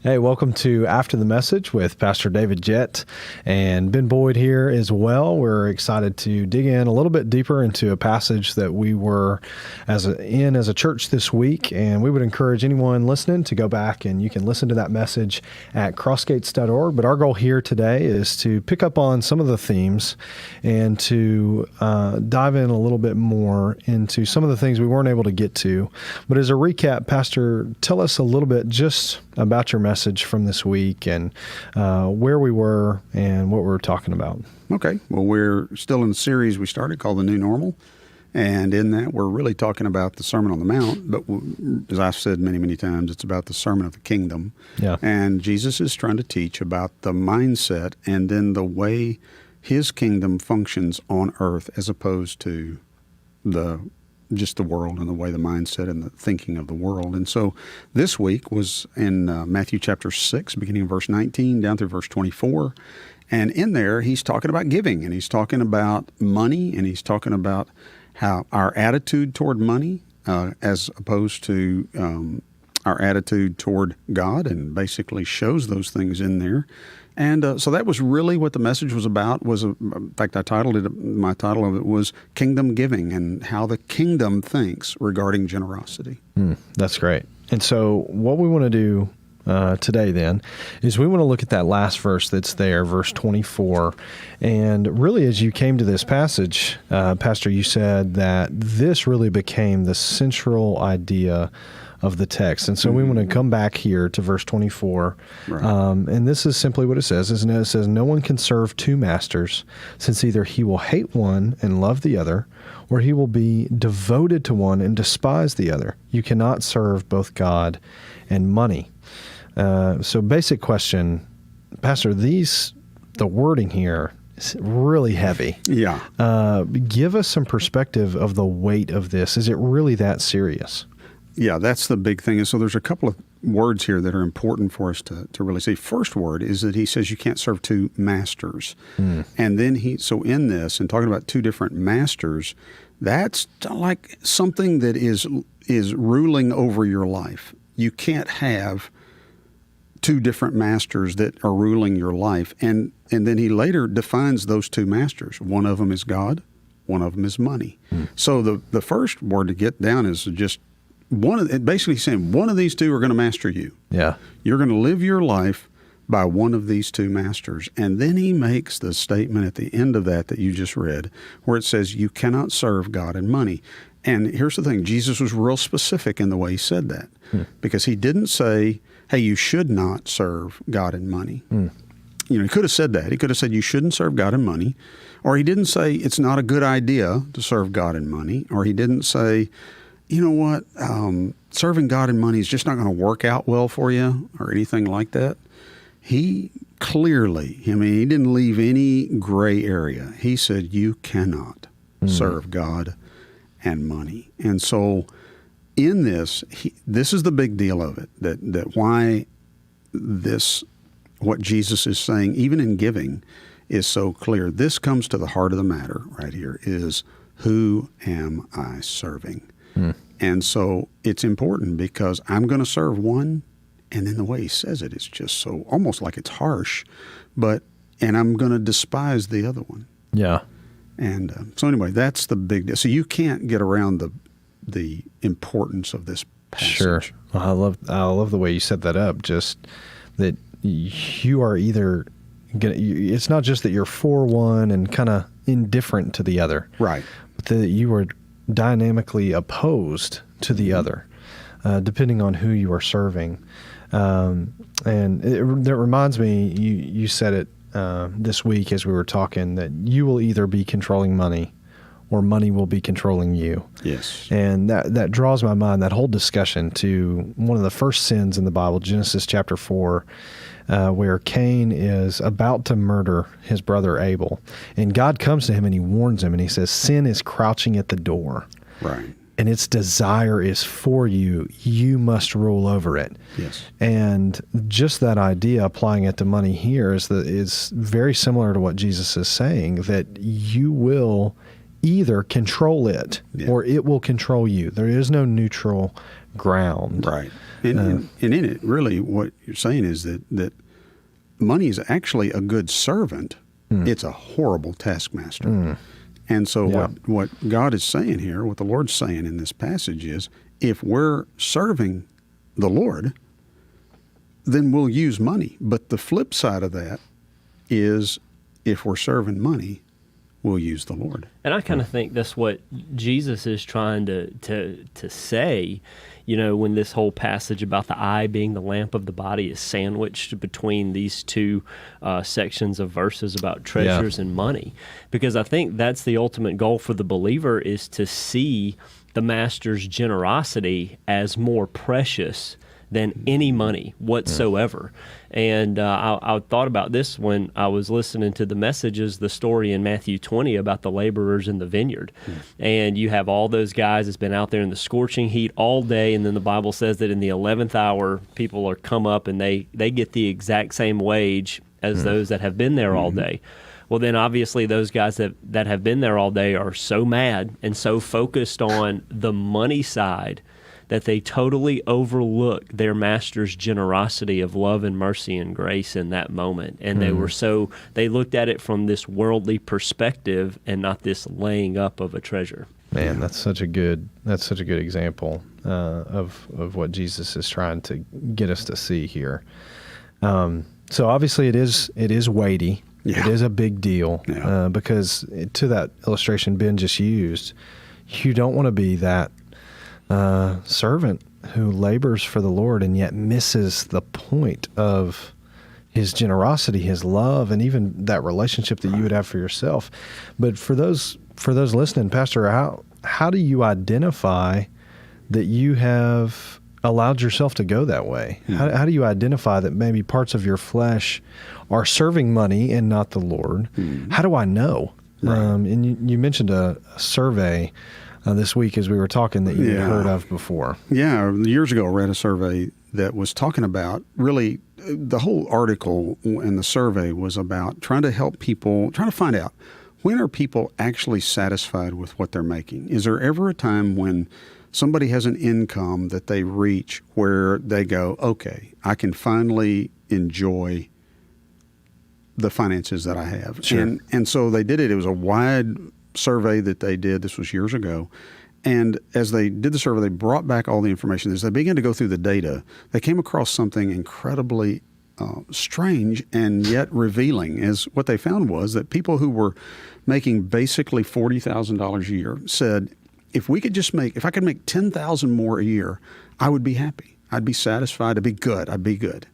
Hey, welcome to After the Message with Pastor David Jett and Ben Boyd here as well. We're excited to dig in a little bit deeper into a passage that we were as a church this week, and we would encourage anyone listening to go back and you can listen to that message at crossgates.org. But our goal here today is to pick up on some of the themes and to dive in a little bit more into some of the things we weren't able to get to. But as a recap, Pastor, tell us a little bit just about your message from this week and where we were and what we were talking about. Okay. Well, we're still in the series we started called The New Normal. And in that, we're really talking about the Sermon on the Mount. But as I've said many, many times, it's about the Sermon of the Kingdom. Yeah. And Jesus is trying to teach about the mindset and then the way his kingdom functions on earth as opposed to just the world and the way the mindset and the thinking of the world. And so this week was in Matthew chapter 6, beginning in verse 19 down through verse 24. And in there, he's talking about giving, and he's talking about money, and he's talking about how our attitude toward money as opposed to our attitude toward God, and basically shows those things in there. And so that was really what the message was about. In fact, my title of it was Kingdom Giving and how the kingdom thinks regarding generosity. That's great. And so what we want to do today then is we want to look at that last verse that's there, verse 24. And really, as you came to this passage, Pastor, you said that this really became the central idea of the text. And so we want to come back here to verse 24. Right. And this is simply what it says, isn't it? It says, "No one can serve two masters, since either he will hate one and love the other, or he will be devoted to one and despise the other. You cannot serve both God and money." So basic question, Pastor, the wording here is really heavy. Yeah. Give us some perspective of the weight of this. Is it really that serious? Yeah, that's the big thing. And so there's a couple of words here that are important for us to really see. First word is that he says you can't serve two masters. And then so in this, and talking about two different masters, that's like something that is ruling over your life. You can't have two different masters that are ruling your life. And then he later defines those two masters. One of them is God, one of them is money. So the first word to get down is just basically saying one of these two are going to master you. Yeah. You're going to live your life by one of these two masters. And then he makes the statement at the end of that you just read, where it says you cannot serve God and money. And here's the thing, Jesus was real specific in the way he said that, because he didn't say, hey, you should not serve God and money. He could have said that. He could have said you shouldn't serve God and money. Or he didn't say it's not a good idea to serve God and money. Or he didn't say, you know what, serving God and money is just not going to work out well for you or anything like that. He clearly, he didn't leave any gray area. He said you cannot serve God and money. And so in this, this is the big deal of it, that why what Jesus is saying, even in giving, is so clear. This comes to the heart of the matter right here, is who am I serving? And so it's important because I'm going to serve one, and then the way he says it is just so almost like it's harsh, and I'm going to despise the other one. Yeah. And so anyway, that's the big deal. So you can't get around the importance of this passage. Sure. Well, I love the way you set that up, just that you are either it's not just that you're for one and kind of indifferent to the other. Right. But that you are dynamically opposed to the other, depending on who you are serving. And that reminds me, you said it this week as we were talking, that you will either be controlling money or money will be controlling you. Yes. And that draws my mind, that whole discussion, to one of the first sins in the Bible, Genesis chapter 4, where Cain is about to murder his brother Abel. And God comes to him and he warns him and he says, sin is crouching at the door. Right. And its desire is for you. You must rule over it. Yes. And just that idea, applying it to money here, is very similar to what Jesus is saying, that you will either control it or it will control you. There is no neutral ground. Right. And in it, really, what you're saying is that money is actually a good servant. It's a horrible taskmaster. And so what God is saying here, what the Lord's saying in this passage is, if we're serving the Lord, then we'll use money. But the flip side of that is, if we're serving money, we'll use the Lord. And I kind of think that's what Jesus is trying to say, when this whole passage about the eye being the lamp of the body is sandwiched between these two sections of verses about treasures and money. Because I think that's the ultimate goal for the believer, is to see the Master's generosity as more precious than any money whatsoever. And I thought about this when I was listening to the messages, the story in Matthew 20 about the laborers in the vineyard. And you have all those guys that's been out there in the scorching heat all day, and then the Bible says that in the 11th hour, people are come up and they get the exact same wage as those that have been there all day. Well, then obviously those guys that have been there all day are so mad and so focused on the money side that they totally overlook their Master's generosity of love and mercy and grace in that moment. And they looked at it from this worldly perspective and not this laying up of a treasure. Man, that's such a good example of what Jesus is trying to get us to see here. So obviously it is weighty. Yeah. It is a big deal Yeah. because to that illustration Ben just used, you don't want to be that servant who labors for the Lord and yet misses the point of his generosity, his love, and even that relationship that you would have for yourself. But for those listening, Pastor, how do you identify that you have allowed yourself to go that way? How do you identify that maybe parts of your flesh are serving money and not the Lord? How do I know? Right. And you mentioned a survey this week as we were talking that you had heard of before. Yeah, years ago I read a survey that was talking about, really, the whole article and the survey was about trying to help people, trying to find out, when are people actually satisfied with what they're making? Is there ever a time when somebody has an income that they reach where they go, okay, I can finally enjoy the finances that I have? Sure. And so they did it. It was a wide survey that they did. This was years ago. And as they did the survey, they brought back all the information. As they began to go through the data, they came across something incredibly strange and yet revealing. As what they found was that people who were making basically $40,000 a year said, if I could make $10,000 more a year, I would be happy. I'd be satisfied. I'd be good.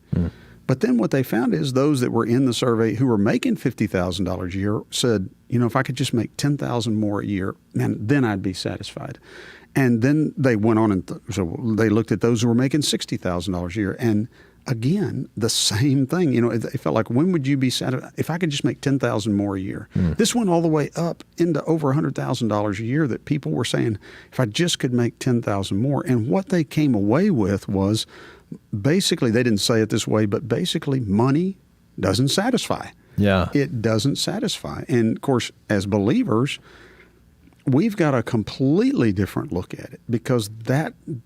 But then what they found is those that were in the survey who were making $50,000 a year said, if I could just make $10,000 more a year, man, then I'd be satisfied. And then they went on and so they looked at those who were making $60,000 a year. And again, the same thing. It felt like, when would you be satisfied? If I could just make $10,000 more a year. This went all the way up into over $100,000 a year that people were saying, if I just could make $10,000 more. And what they came away with was, basically, they didn't say it this way, but basically money doesn't satisfy. Yeah. It doesn't satisfy. And of course, as believers, we've got a completely different look at it, because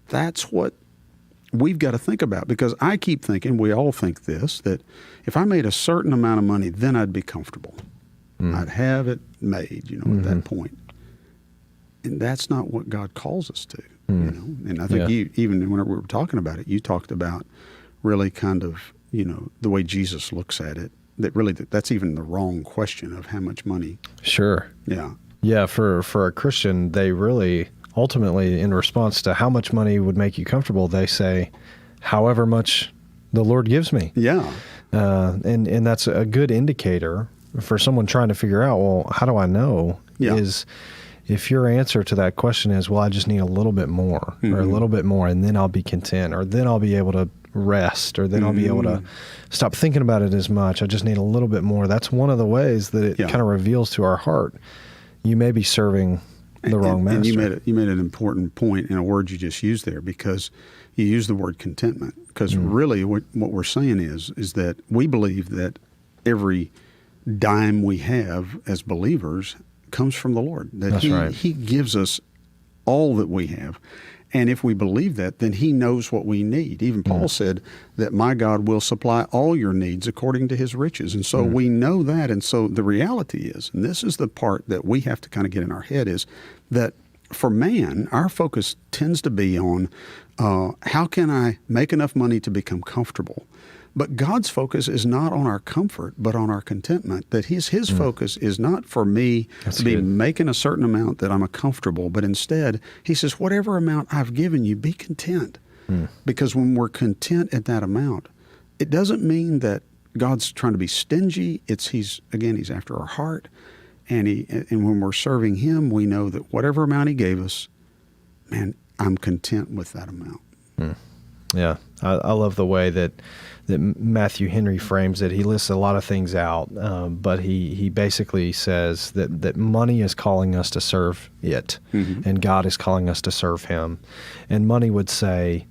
that's what we've got to think about. Because I keep thinking, we all think this, that if I made a certain amount of money, then I'd be comfortable. I'd have it made, at that point. And that's not what God calls us to. And I think even whenever we were talking about it, you talked about really kind of, the way Jesus looks at it, that's even the wrong question of how much money. Sure. Yeah. Yeah, for a Christian, they really ultimately, in response to how much money would make you comfortable, they say, however much the Lord gives me. Yeah. And that's a good indicator for someone trying to figure out, well, how do I know? Yeah. Is if your answer to that question is, well, I just need a little bit more or a little bit more, and then I'll be content, or then I'll be able to rest, or then I'll be able to stop thinking about it as much. I just need a little bit more. That's one of the ways that it kind of reveals to our heart, you may be serving the wrong master. And you made an important point in a word you just used there, because you used the word contentment. Because really what we're saying is that we believe that every dime we have as believers comes from the Lord. That That's right. He gives us all that we have. And if we believe that, then he knows what we need. Even Paul said that my God will supply all your needs according to his riches. And so we know that. And so the reality is, and this is the part that we have to kind of get in our head, is that for man, our focus tends to be on how can I make enough money to become comfortable? But God's focus is not on our comfort, but on our contentment. That his focus is not for me to be making a certain amount that I'm comfortable, but instead he says, whatever amount I've given you, be content. Because when we're content at that amount, it doesn't mean that God's trying to be stingy. He's after our heart. And when we're serving him, we know that whatever amount he gave us, man, I'm content with that amount. Yeah, I love the way that Matthew Henry frames it. He lists a lot of things out, but he basically says that money is calling us to serve it, and God is calling us to serve him. And money would say,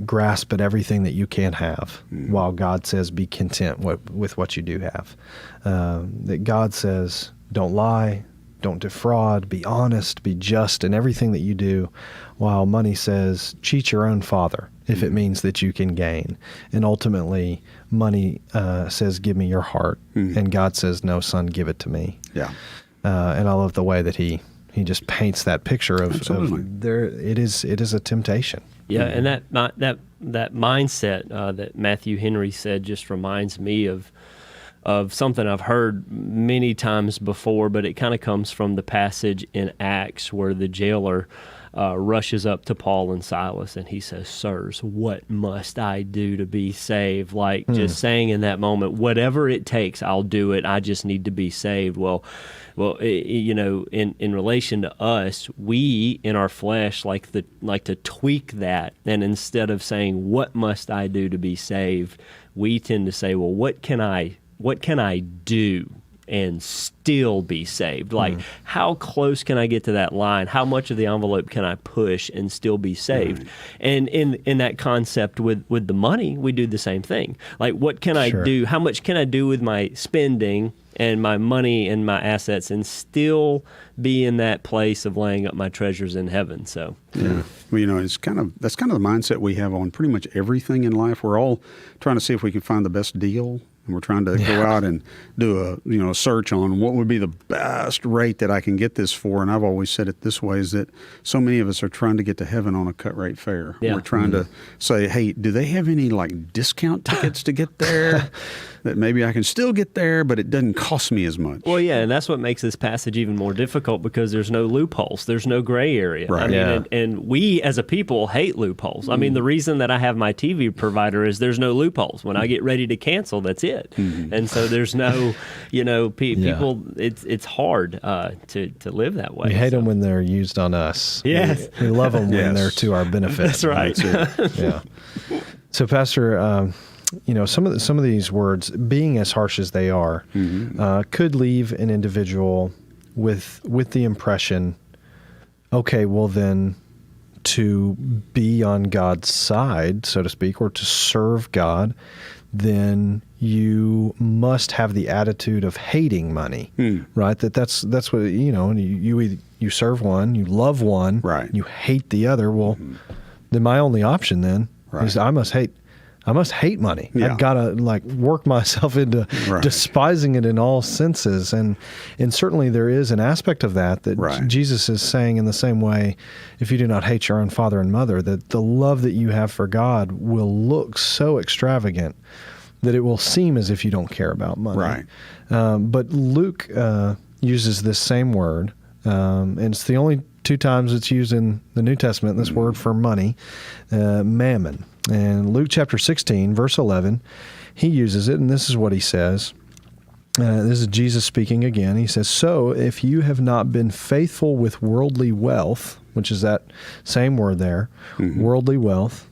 grasp at everything that you can have, while God says, be content with what you do have. That God says, don't lie, don't defraud, be honest, be just in everything that you do, while money says, cheat your own father if it means that you can gain. And ultimately, money says, give me your heart. And God says, no, son, give it to me. Yeah. And I love the way that he just paints that picture of there. It is a temptation. Yeah, and that mindset that Matthew Henry said just reminds me of something I've heard many times before, but it kind of comes from the passage in Acts where the jailer rushes up to Paul and Silas and he says, sirs, what must I do to be saved? Like just saying in that moment, whatever it takes, I'll do it. I just need to be saved. Well, in relation to us, we in our flesh like to tweak that, and instead of saying, what must I do to be saved, we tend to say, well, what can I do and still be saved? Like, how close can I get to that line? How much of the envelope can I push and still be saved? And in that concept with the money, we do the same thing. Like, what can I do? How much can I do with my spending and my money and my assets and still be in that place of laying up my treasures in heaven? So, yeah. Well, that's kind of the mindset we have on pretty much everything in life. We're all trying to see if we can find the best deal. And we're trying to go out and do a search on what would be the best rate that I can get this for. And I've always said it this way, is that so many of us are trying to get to heaven on a cut rate fare. Yeah. We're trying to say, hey, do they have any like discount tickets to get there that maybe I can still get there, but it doesn't cost me as much? Well, yeah, and that's what makes this passage even more difficult, because there's no loopholes. There's no gray area. Right. I mean, and we as a people hate loopholes. I mean, the reason that I have my TV provider is there's no loopholes. When I get ready to cancel, that's it. And so there's no, people, it's hard to live that way. We hate them when they're used on us. Yes. We love them when they're to our benefit. That's right. Yeah. So, Pastor, some of these words, being as harsh as they are, could leave an individual with the impression, okay, well then, to be on God's side, so to speak, or to serve God, then you must have the attitude of hating money, right? That's what, you serve one, you love one, right? You hate the other. Well, then my only option then is I must hate money. Yeah. I've got to work myself into despising it in all senses. And certainly there is an aspect of that Jesus is saying in the same way, if you do not hate your own father and mother, that the love that you have for God will look so extravagant that it will seem as if you don't care about money. Right. But Luke uses this same word, and it's the only 2 times it's used in the New Testament, this word for money, mammon. And Luke chapter 16, verse 11, he uses it, and this is what he says. This is Jesus speaking again. He says, so if you have not been faithful with worldly wealth, which is that same word there, worldly wealth,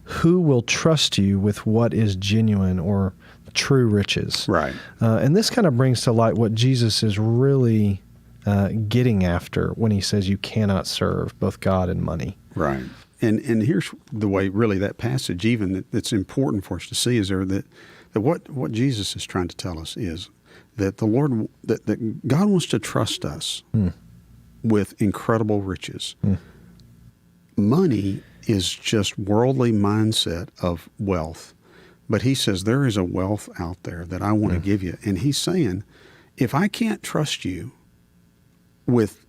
who will trust you with what is genuine or true riches? Right. And this kind of brings to light what Jesus is really getting after when he says you cannot serve both God and money. Right. And here's the way really that passage even that's important for us to see is there that what Jesus is trying to tell us is that the Lord, that God wants to trust us with incredible riches. money is just worldly mindset of wealth. But he says, there is a wealth out there that I want to give you. And he's saying, if I can't trust you with,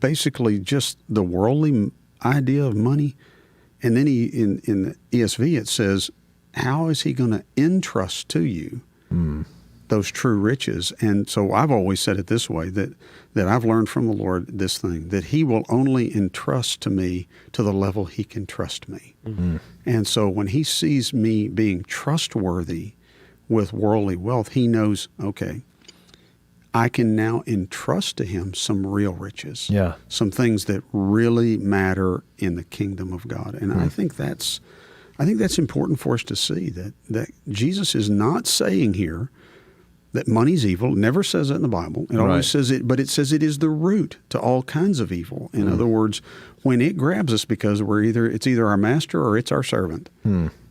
basically just the worldly idea of money, and then in the ESV it says, how is he going to entrust to you those true riches? And so I've always said it this way, that I've learned from the Lord this thing, that he will only entrust to me to the level he can trust me. Mm-hmm. And so when he sees me being trustworthy with worldly wealth, he knows, okay, I can now entrust to him some real riches, some things that really matter in the kingdom of God. And I think that's important for us to see, that Jesus is not saying here that money's evil. It never says that in the Bible. It always says it, but it says it is the root to all kinds of evil. In other words, when it grabs us, because it's either our master or it's our servant.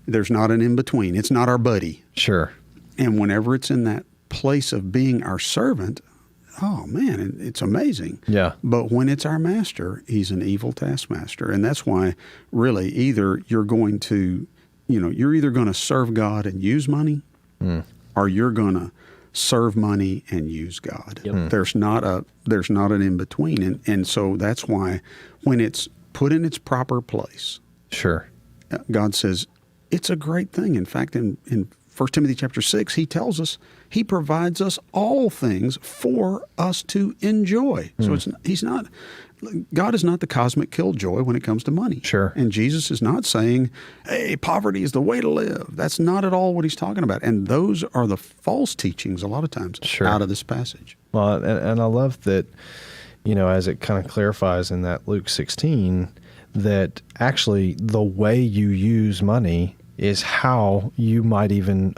There's not an in-between. It's not our buddy. Sure. And whenever it's in that place of being our servant, oh man, it's amazing. Yeah. But when it's our master, he's an evil taskmaster. And that's why really either you're going to, you're either going to serve God and use money, or you're going to serve money and use God. Yep. There's not an in-between. And so that's why when it's put in its proper place, sure, God says it's a great thing. In fact, in 1 Timothy chapter 6, he tells us he provides us all things for us to enjoy. So God is not the cosmic killjoy when it comes to money. Sure. And Jesus is not saying, hey, poverty is the way to live. That's not at all what he's talking about. And those are the false teachings a lot of times out of this passage. Well, and I love that, as it kind of clarifies in that Luke 16, that actually the way you use money is how you might even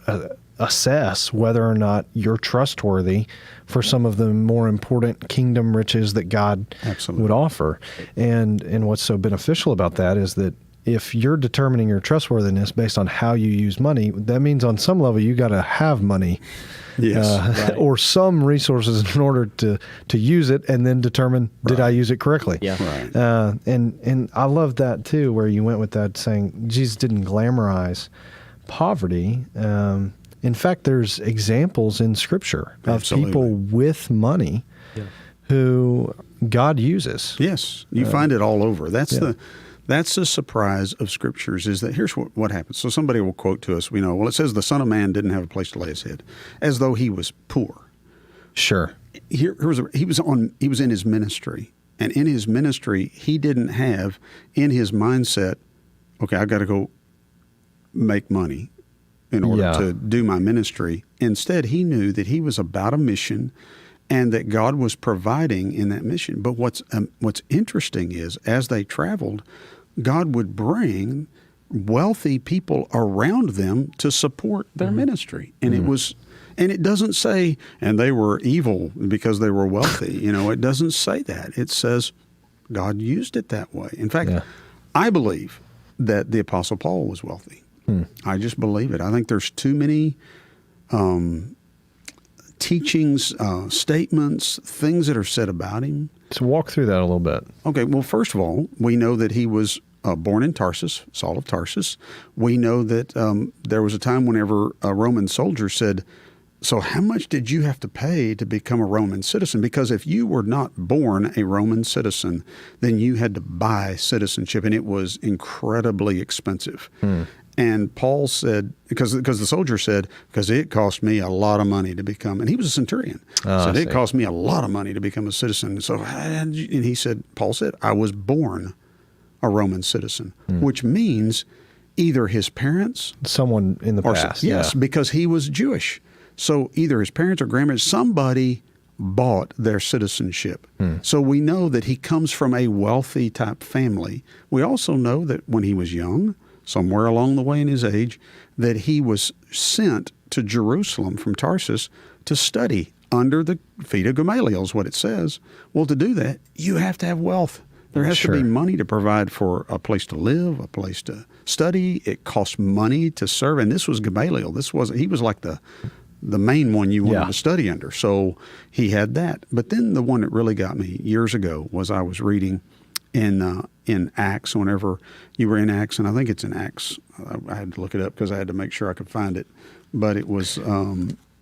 assess whether or not you're trustworthy for some of the more important kingdom riches that God would offer. And what's so beneficial about that is that if you're determining your trustworthiness based on how you use money, that means on some level you got to have money. Yes, or some resources in order to use it, and then determine, did I use it correctly? Yeah. Right. And I love that too, where you went with that, saying Jesus didn't glamorize poverty. In fact, there's examples in Scripture of people with money who God uses. Yes, you find it all over. That's the surprise of Scriptures, is that here's what happens. So somebody will quote to us, it says the Son of Man didn't have a place to lay his head, as though he was poor. Sure. He was in his ministry, and in his ministry, he didn't have in his mindset, okay, I've got to go make money in order to do my ministry. Instead, he knew that he was about a mission and that God was providing in that mission. But what's interesting is, as they traveled, God would bring wealthy people around them to support their ministry. And it doesn't say, and they were evil because they were wealthy. It doesn't say that. It says God used it that way. In fact, I believe that the Apostle Paul was wealthy. I just believe it. I think there's too many teachings, statements, things that are said about him. So walk through that a little bit. Okay, well, first of all, we know that he was born in Tarsus, Saul of Tarsus. We know that there was a time whenever a Roman soldier said, so how much did you have to pay to become a Roman citizen? Because if you were not born a Roman citizen, then you had to buy citizenship, and it was incredibly expensive. And Paul said, because the soldier said, because it cost me a lot of money to become, and he was a centurion, said it cost me a lot of money to become a citizen. So, and he said, Paul said, I was born a Roman citizen, which means either his parents, someone in the past, yes, because he was Jewish. So either his parents or grandparents, somebody bought their citizenship. So we know that he comes from a wealthy type family. We also know that when he was young, somewhere along the way in his age, that he was sent to Jerusalem from Tarsus to study under the feet of Gamaliel, is what it says. Well, to do that, you have to have wealth. There has to be money to provide for a place to live, a place to study. It costs money to serve. And this was Gamaliel. He was like the main one you wanted to study under. So he had that. But then the one that really got me years ago was I was reading in in Acts, whenever you were in Acts, and I think it's in Acts. I had to look it up because I had to make sure I could find it. But it was...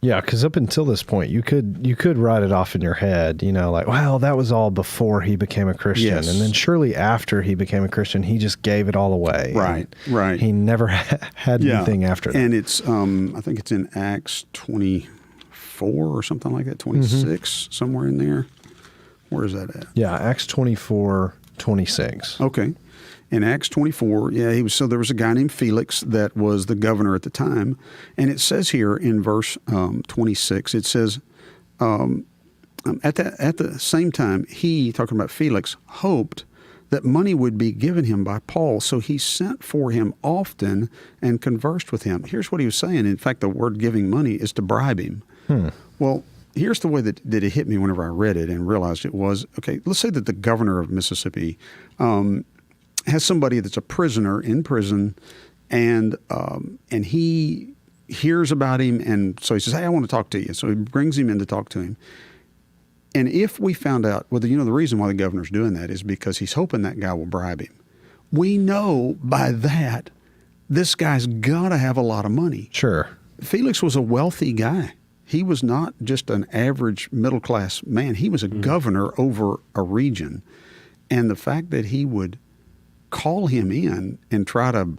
Yeah, because up until this point, you could write it off in your head, like, well, that was all before he became a Christian. Yes. And then surely after he became a Christian, he just gave it all away. Right, And right. He never had anything after that. And it's, I think it's in Acts 24 or something like that, 26, somewhere in there. Where is that at? Yeah, Acts 24:26. Okay. In Acts 24, so there was a guy named Felix that was the governor at the time. And it says here in verse 26, it says, at the same time, he, talking about Felix, hoped that money would be given him by Paul. So he sent for him often and conversed with him. Here's what he was saying. In fact, the word giving money is to bribe him. Well, here's the way that it hit me whenever I read it and realized it was, okay, let's say that the governor of Mississippi has somebody that's a prisoner in prison, and he hears about him, and so he says, hey, I want to talk to you. So he brings him in to talk to him. And if we found out, the reason why the governor's doing that is because he's hoping that guy will bribe him. We know by that this guy's got to have a lot of money. Sure. Felix was a wealthy guy. He was not just an average middle-class man. He was a governor over a region. And the fact that he would call him in and try to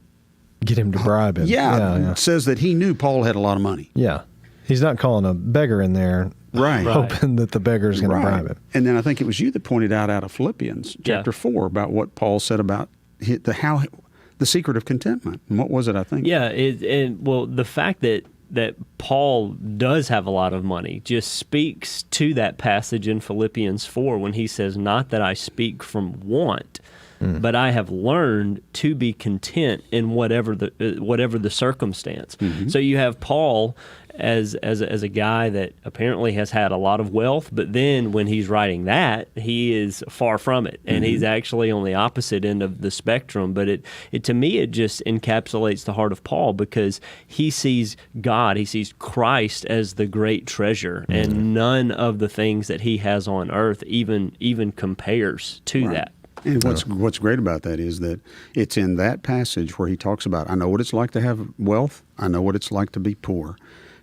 Get him to bribe him. Yeah, says that he knew Paul had a lot of money. Yeah. He's not calling a beggar in there, Right. hoping that the beggar's going to bribe him. And then I think it was you that pointed out of Philippians chapter 4 about what Paul said about the secret of contentment. And what was it, I think? Yeah, the fact that Paul does have a lot of money just speaks to that passage in Philippians 4 when he says, not that I speak from want, but I have learned to be content in whatever the circumstance. So you have Paul as a guy that apparently has had a lot of wealth, but then when he's writing that, he is far from it, and he's actually on the opposite end of the spectrum. But it to me, it just encapsulates the heart of Paul, because he sees God, he sees Christ as the great treasure, and none of the things that he has on earth even compares to that. And what's great about that is that it's in that passage where he talks about, I know what it's like to have wealth, I know what it's like to be poor,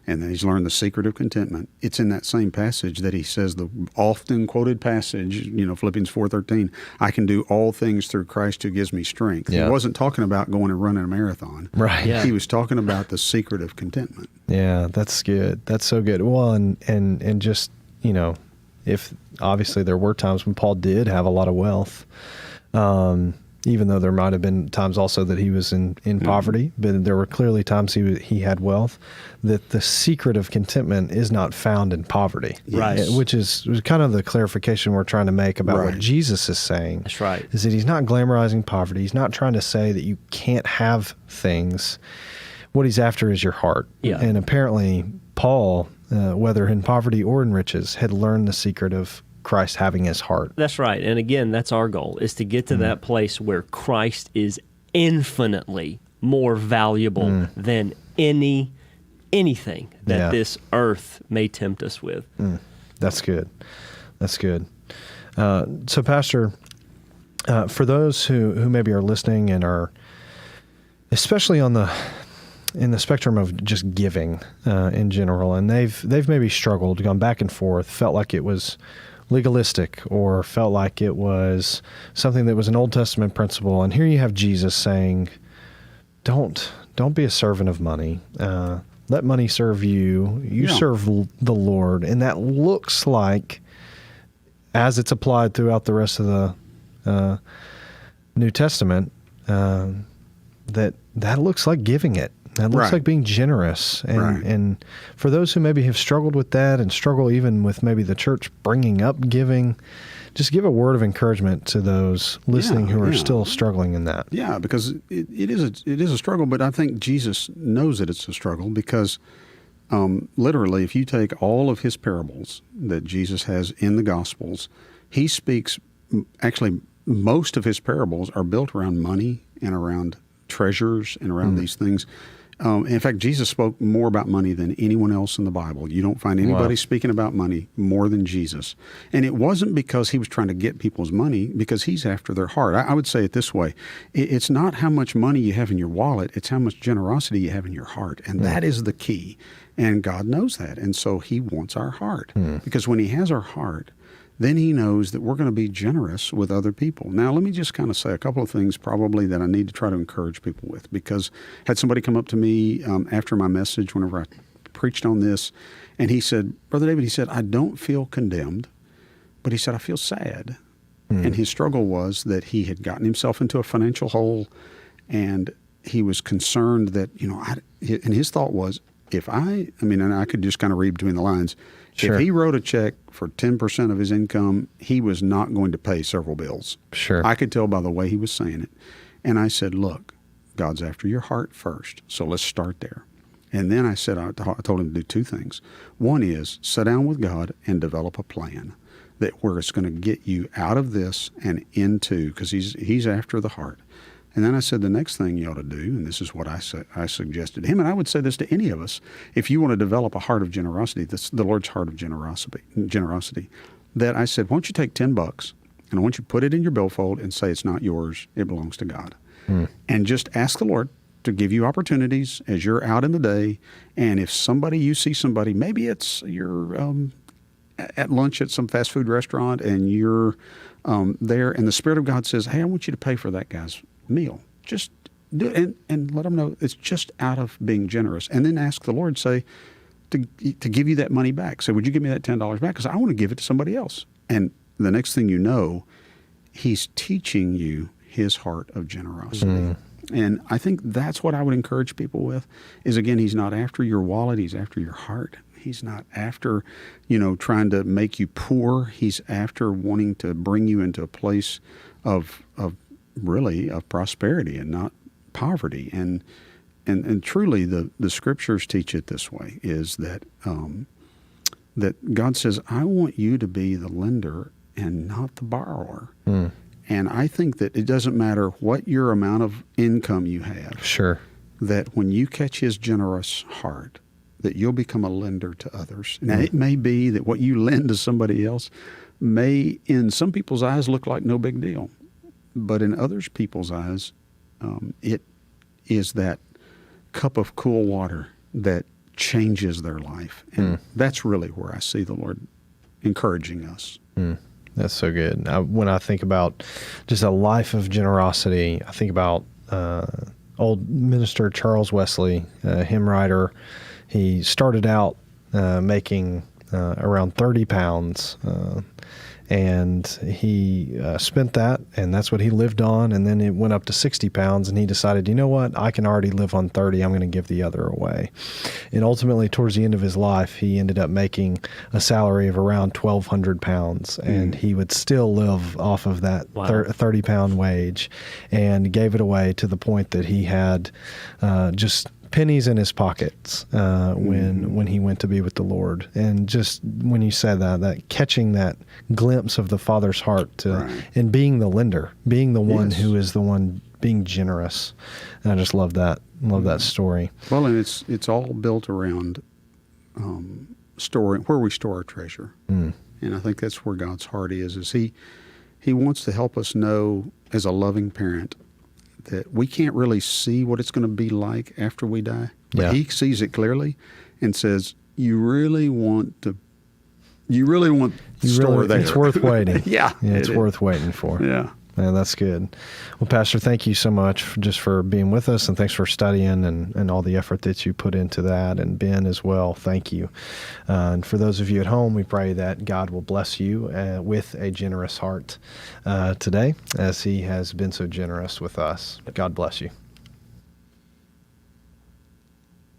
and then he's learned the secret of contentment. It's in that same passage that he says the often quoted passage, Philippians 4:13, I can do all things through Christ who gives me strength. Yeah. He wasn't talking about going and running a marathon. Right. Yeah. He was talking about the secret of contentment. Yeah, that's good. That's so good. Well, and just, if obviously there were times when Paul did have a lot of wealth, even though there might have been times also that he was in poverty, but there were clearly times he had wealth, that the secret of contentment is not found in poverty. Right. Which is kind of the clarification we're trying to make about what Right. Jesus is saying. That's right. Is that he's not glamorizing poverty. He's not trying to say that you can't have things. What he's after is your heart. Yeah. And apparently Paul, whether in poverty or in riches, had learned the secret of Christ having his heart. That's right. And again, that's our goal, is to get to that place where Christ is infinitely more valuable than anything that this earth may tempt us with. That's good. That's good. So, Pastor, for those who maybe are listening and are especially in the spectrum of just giving in general, and they've maybe struggled, gone back and forth, felt like it was legalistic, or felt like it was something that was an Old Testament principle. And here you have Jesus saying, don't be a servant of money. Let money serve you. You serve the Lord. And that looks like, as it's applied throughout the rest of the New Testament, that looks like giving it. That looks like being generous. And for those who maybe have struggled with that and struggle even with maybe the church bringing up giving, just give a word of encouragement to those listening who are still struggling in that. Yeah, because it is a struggle, but I think Jesus knows that it's a struggle, because literally, if you take all of his parables that Jesus has in the Gospels, he speaks, actually, most of his parables are built around money and around treasures and around these things. In fact, Jesus spoke more about money than anyone else in the Bible. You don't find anybody speaking about money more than Jesus. And it wasn't because he was trying to get people's money, because he's after their heart. I would say it this way. It's not how much money you have in your wallet. It's how much generosity you have in your heart. And that is the key. And God knows that. And so he wants our heart. Because when he has our heart, then he knows that we're going to be generous with other people. Now, let me just kind of say a couple of things probably that I need to try to encourage people with, because I had somebody come up to me after my message whenever I preached on this, and he said, Brother David, he said, I don't feel condemned, but he said, I feel sad. And his struggle was that he had gotten himself into a financial hole, and he was concerned that, and his thought was, and I could just kind of read between the lines, Sure. If he wrote a check for 10% of his income, he was not going to pay several bills. Sure. I could tell by the way he was saying it. And I said, look, God's after your heart first, so let's start there. And then I said, I told him to do two things. One is sit down with God and develop a plan that where it's going to get you out of this and into, because he's after the heart. And then I said, the next thing you ought to do, and this is what I suggested to him, and I would say this to any of us, if you want to develop a heart of generosity, the Lord's heart of generosity, that I said, why don't you take $10 and I want you to put it in your billfold and say it's not yours, it belongs to God. And just ask the Lord to give you opportunities as you're out in the day. And if you see somebody, maybe it's you're at lunch at some fast food restaurant and you're there and the Spirit of God says, hey, I want you to pay for that guy's meal. Just do it and let them know it's just out of being generous. And then ask the Lord, say, to give you that money back. So would you give me that $10 back? Because I want to give it to somebody else. And the next thing you know, he's teaching you his heart of generosity. And I think that's what I would encourage people with is, again, he's not after your wallet. He's after your heart. He's not after, trying to make you poor. He's after wanting to bring you into a place of prosperity and not poverty. And truly the scriptures teach it this way, is that that God says, I want you to be the lender and not the borrower. And I think that it doesn't matter what your amount of income you have. Sure. That when you catch his generous heart, that you'll become a lender to others. Now, it may be that what you lend to somebody else may, in some people's eyes, look like no big deal. But in others people's eyes, it is that cup of cool water that changes their life. And that's really where I see the Lord encouraging us. That's so good. When I think about just a life of generosity, I think about old minister Charles Wesley, hymn writer. He started out making around 30 pounds, and he spent that, and that's what he lived on. And then it went up to 60 pounds, and he decided, you know what, I can already live on 30. I'm going to give the other away. And ultimately, towards the end of his life, he ended up making a salary of around 1,200 pounds, and he would still live off of that 30-pound wage, and gave it away to the point that he had just pennies in his pockets when he went to be with the Lord. And just when you said that catching that glimpse of the Father's heart and being the lender, being the one who is the one being generous. And I just love that. Love that story. Well, and it's all built around storing where we store our treasure. And I think that's where God's heart is he wants to help us know, as a loving parent, that we can't really see what it's going to be like after we die. But he sees it clearly and says, you really want to store there. It's worth waiting. It's worth waiting for. Yeah. Man, that's good. Well, Pastor, thank you so much just for being with us, and thanks for studying and all the effort that you put into that, and Ben as well. Thank you. And for those of you at home, we pray that God will bless you with a generous heart today, as he has been so generous with us. God bless you.